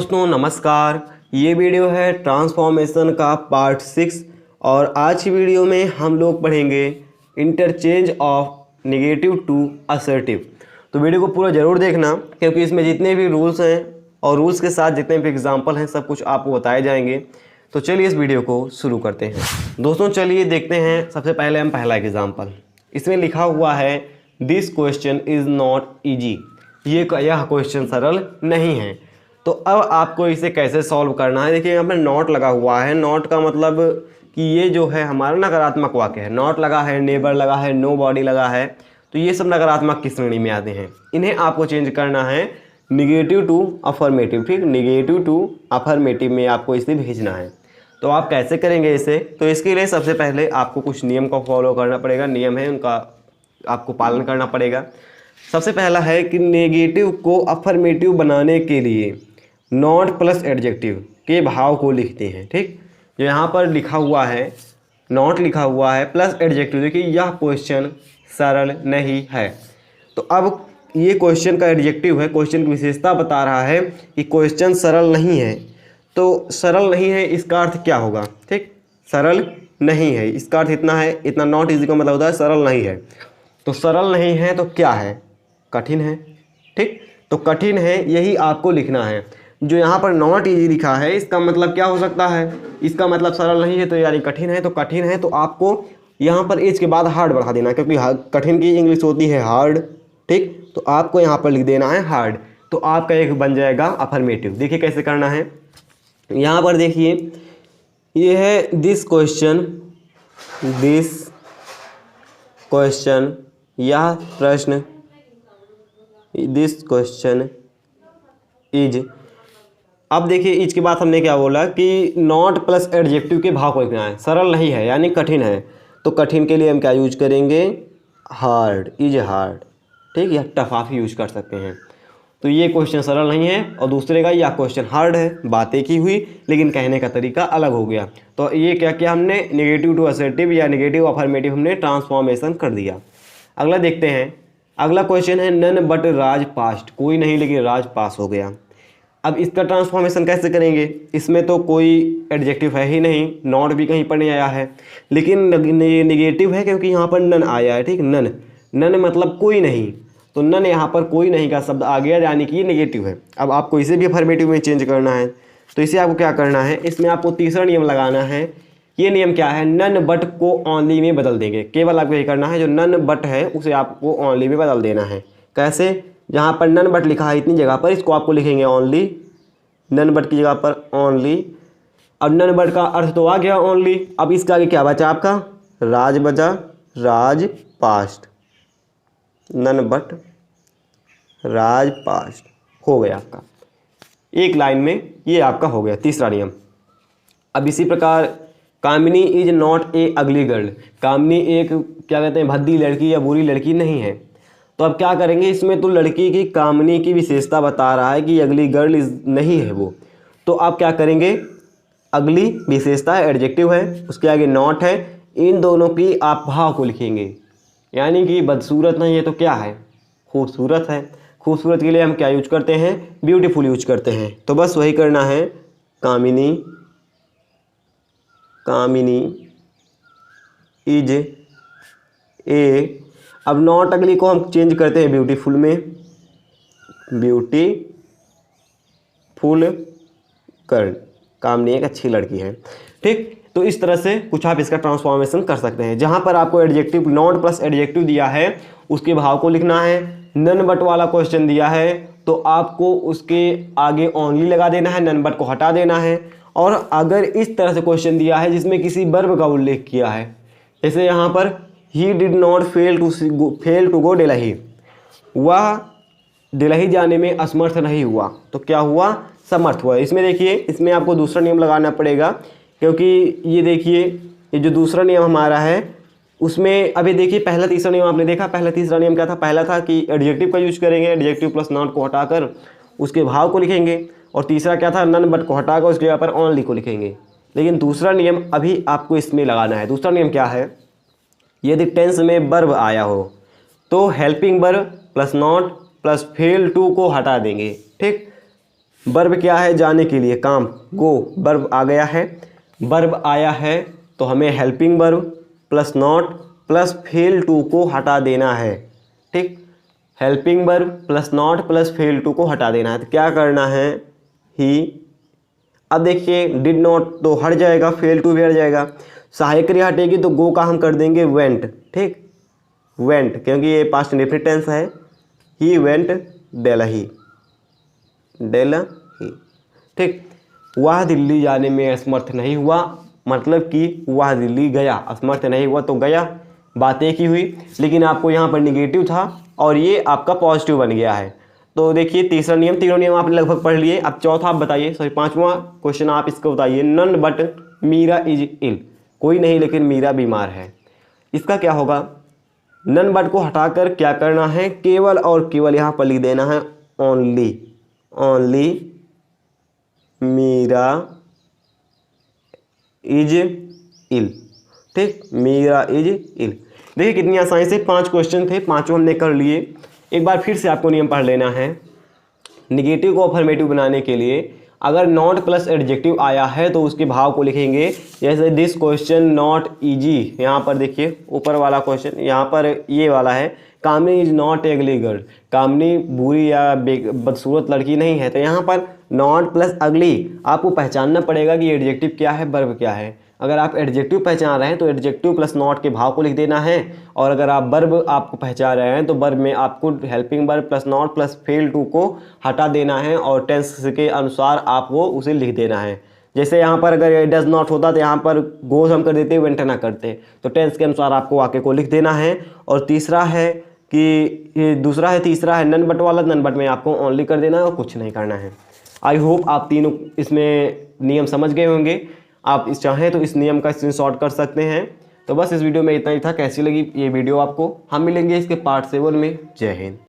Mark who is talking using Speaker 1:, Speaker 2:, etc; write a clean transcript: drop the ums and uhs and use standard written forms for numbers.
Speaker 1: दोस्तों नमस्कार। ये वीडियो है ट्रांसफॉर्मेशन का पार्ट 6 और आज की वीडियो में हम लोग पढ़ेंगे interchange of negative to assertive. तो वीडियो को पूरा ज़रूर देखना क्योंकि इसमें जितने भी रूल्स हैं और रूल्स के साथ जितने भी एग्जाम्पल हैं सब कुछ आपको बताए जाएंगे। तो चलिए इस वीडियो को शुरू करते हैं। दोस्तों चलिए देखते हैं। सबसे पहले हम पहला एग्जाम्पल, इसमें लिखा हुआ है this question is not easy. यह क्वेश्चन सरल नहीं है। तो अब आपको इसे कैसे सॉल्व करना है। देखिए यहाँ पर नॉट लगा हुआ है। नॉट का मतलब कि ये जो है हमारा नकारात्मक वाक्य है। नॉट लगा है, नेबर लगा है, नो बॉडी लगा है, तो ये सब नकारात्मक की श्रेणी में आते हैं। इन्हें आपको चेंज करना है निगेटिव टू अफर्मेटिव। ठीक, निगेटिव टू अफर्मेटिव में आपको इसे भेजना है। तो आप कैसे करेंगे इसे? तो इसके लिए सबसे पहले आपको कुछ नियम को फॉलो करना पड़ेगा। नियम है उनका आपको पालन करना पड़ेगा। सबसे पहला है कि नेगेटिव को अफर्मेटिव बनाने के लिए नॉट प्लस एडजेक्टिव के भाव को लिखते हैं। ठीक, जो यहाँ पर लिखा हुआ है नॉट लिखा हुआ है प्लस एडजेक्टिव। देखिए यह क्वेश्चन सरल नहीं है। तो अब ये क्वेश्चन का एडजेक्टिव है, क्वेश्चन की विशेषता बता रहा है कि क्वेश्चन सरल नहीं है। तो सरल नहीं है इसका अर्थ क्या होगा? ठीक, सरल नहीं है इसका अर्थ इतना है, इतना नॉट इजी का मतलब होता है सरल नहीं है। तो सरल नहीं है तो क्या है? कठिन है। ठीक, तो कठिन है यही आपको लिखना है। जो यहाँ पर नॉट इजी लिखा है इसका मतलब क्या हो सकता है? इसका मतलब सरल नहीं है तो यानी कठिन है। तो कठिन है तो आपको यहाँ पर एज के बाद हार्ड बढ़ा देना, क्योंकि कठिन की इंग्लिश होती है हार्ड। ठीक, तो आपको यहाँ पर लिख देना है हार्ड। तो आपका एक बन जाएगा अफर्मेटिव। देखिए कैसे करना है। यहाँ पर देखिए ये है दिस क्वेश्चन यह प्रश्न, दिस क्वेश्चन इज। अब देखिए इज के बाद हमने क्या बोला कि नॉट प्लस एडजेक्टिव के भाव को लिखना है। सरल नहीं है यानी कठिन है, तो कठिन के लिए हम क्या यूज करेंगे? Hard, is hard. ठीक, या टफ आप यूज कर सकते हैं। तो ये क्वेश्चन सरल नहीं है और दूसरे का यह क्वेश्चन हार्ड है। बात एक ही हुई लेकिन कहने का तरीका अलग हो गया। तो ये क्या किया हमने? नेगेटिव टू असर्टिव या नेगेटिव अफर्मेटिव हमने ट्रांसफॉर्मेशन कर दिया। अगला देखते हैं। अगला क्वेश्चन है नन बट राज पास्ट। कोई नहीं लेकिन राज पास हो गया। अब इसका ट्रांसफॉर्मेशन कैसे करेंगे? इसमें तो कोई एडजेक्टिव है ही नहीं, नॉट भी कहीं पर नहीं आया है, लेकिन नेगेटिव है क्योंकि यहाँ पर नन आया है। ठीक, नन मतलब कोई नहीं, तो नन यहाँ पर कोई नहीं का शब्द आ गया यानी कि ये नेगेटिव है। अब आपको इसे भी अफर्मेटिव में चेंज करना है। तो इसे आपको क्या करना है? इसमें आपको तीसरा नियम लगाना है। ये नियम क्या है? नन बट को ऑनली में बदल देंगे। केवल आपको ये करना है जो नन बट है उसे आपको ऑनली में बदल देना है। कैसे? जहाँ पर नन बट लिखा है इतनी जगह पर इसको आपको लिखेंगे ऑनली। नन बट की जगह पर ऑनली। अब नन बट का अर्थ तो आ गया ऑनली। अब इसका आगे क्या बचा आपका? राज बचा, Raj past. None but Raj past हो गया आपका। एक लाइन में ये आपका हो गया तीसरा नियम। अब इसी प्रकार कामिनी इज नॉट ए अगली गर्ल। कामिनी एक क्या कहते हैं भद्दी लड़की या बुरी लड़की नहीं है। तो अब क्या करेंगे? इसमें तो लड़की की कामिनी की विशेषता बता रहा है कि अगली गर्ल इज नहीं है वो। तो आप क्या करेंगे? अगली विशेषता एडजेक्टिव है, उसके आगे नॉट है, इन दोनों की आप भाव को लिखेंगे। यानी कि बदसूरत नहीं है तो क्या है? खूबसूरत है। खूबसूरत के लिए हम क्या यूज करते हैं? ब्यूटीफुल यूज करते हैं। तो बस वही करना है। कामिनी इज ए। अब नॉट अगली को हम चेंज करते हैं ब्यूटीफुल में। ब्यूटीफुल गर्ल, कामिनी एक अच्छी लड़की है। ठीक, तो इस तरह से कुछ आप इसका ट्रांसफॉर्मेशन कर सकते हैं। जहां पर आपको एडजेक्टिव नॉट प्लस एडजेक्टिव दिया है उसके भाव को लिखना है। नन बट वाला क्वेश्चन दिया है तो आपको उसके आगे ओनली लगा देना है, नन बट को हटा देना है। और अगर इस तरह से क्वेश्चन दिया है जिसमें किसी वर्ब का उल्लेख किया है, जैसे यहाँ पर he did not fail to go Delhi, वह दिल्ली जाने में असमर्थ नहीं हुआ, तो क्या हुआ? समर्थ हुआ। इसमें देखिए इसमें आपको दूसरा नियम लगाना पड़ेगा, क्योंकि ये देखिए ये जो दूसरा नियम हमारा है उसमें अभी देखिए पहला तीसरा नियम आपने देखा। पहला तीसरा नियम क्या था? पहला था कि एडजेक्टिव का यूज करेंगे, एडजेक्टिव प्लस नॉट को हटाकर उसके भाव को लिखेंगे। और तीसरा क्या था? नन बट को हटाकर उसके जगह पर ऑनली को लिखेंगे। लेकिन दूसरा नियम अभी आपको इसमें लगाना है। दूसरा नियम क्या है? यदि टेंस में वर्ब आया हो तो helping verb plus not plus fail to को हटा देंगे। ठीक, वर्ब क्या है, जाने के लिए, काम, गो, वर्ब आ गया है। वर्ब आया है तो हमें helping verb plus not plus fail to को हटा देना है। ठीक, helping verb plus not plus fail to को हटा देना है। तो क्या करना है, ही। अब देखिए डिड नॉट तो हट जाएगा, फेल टू भी हट जाएगा, सहायक क्रिया हटेगी तो गो का हम कर देंगे वेंट। ठीक, वेंट क्योंकि ये पास्ट इंडेफिनिट टेंस है। He went Delhi, Delhi. ठीक, वह दिल्ली जाने में असमर्थ नहीं हुआ, मतलब कि वह दिल्ली गया, असमर्थ नहीं हुआ तो गया, बात एक ही हुई। लेकिन आपको यहाँ पर निगेटिव था और ये आपका पॉजिटिव बन गया है। तो देखिए तीसरा नियम, तीनों नियम आपने लगभग पढ़ लिए। अब चौथा आप बताइए, सॉरी पांचवा क्वेश्चन आप इसको बताइए। None but Meera is ill, कोई नहीं लेकिन मीरा बीमार है। इसका क्या होगा, नन बट को हटाकर क्या करना है, केवल और केवल यहाँ पर लिख देना है only, only Meera is ill. ठीक, मीरा इज इल। देखिए कितनी आसानी से 5 क्वेश्चन थे, पांचों हमने कर लिए। एक बार फिर से आपको नियम पढ़ लेना है। निगेटिव को अफर्मेटिव बनाने के लिए अगर नॉट प्लस एडजेक्टिव आया है तो उसके भाव को लिखेंगे। जैसे दिस क्वेश्चन नॉट इजी, यहाँ पर देखिए ऊपर वाला क्वेश्चन, यहाँ पर ये वाला है, कामनी इज नॉट एगली गर्ल, कामनी बुरी या बदसूरत लड़की नहीं है। तो यहाँ पर नॉट प्लस अगली आपको पहचानना पड़ेगा कि एडजेक्टिव क्या है, वर्ब क्या है। अगर आप एडजेक्टिव पहचान रहे हैं तो एडजेक्टिव प्लस नॉट के भाव को लिख देना है, और अगर आप वर्ब आपको पहचान रहे हैं तो वर्ब में आपको helping verb plus not plus fail to को हटा देना है और टेंस के अनुसार आप वो उसे लिख देना है। जैसे यहाँ पर अगर डज नॉट होता तो यहाँ पर गोज हम कर देते, वेंट ना करते, तो टेंस के अनुसार आपको वाक्य को लिख देना है। और तीसरा है कि ये दूसरा है, तीसरा है नन बट वाला, नन बट में आपको ओनली कर देना है और कुछ नहीं करना है। आई होप आप तीनों इसमें नियम समझ गए होंगे। आप इस चाहें तो इस नियम का स्क्रीनशॉट कर सकते हैं। तो बस इस वीडियो में इतना ही था। कैसी लगी ये वीडियो आपको, हम मिलेंगे इसके पार्ट 7 में। जय हिंद।